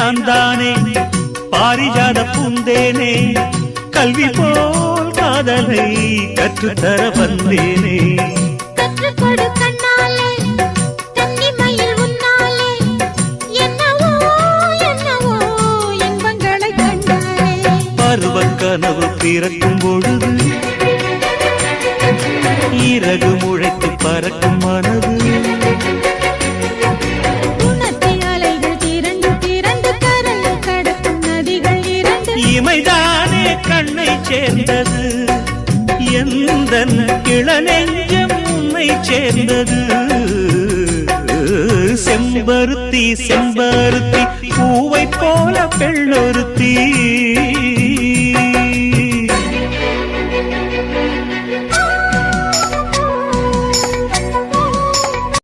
நான் தானே பாரிஜாத பூந்தேனே கல்வி போல் காதலை கற்றுத்தர வந்தேனே கற்றுக்கொடு கண்ணாலே கன்னிமயில் உன்னாலே என்னவோ என்னவோ இன்பங்களை கண்டாலே பருவக் கனவு பிறக்கும் பொழுது இறகு முளைத்து பறக்கும் மனது இமைதானே கண்ணை சேர்ந்தது எந்தன் இளநெஞ்சம் உன்னை சேர்ந்தது செம்பருத்தி செம்பருத்தி பூவை போல பெண்ணொருத்தி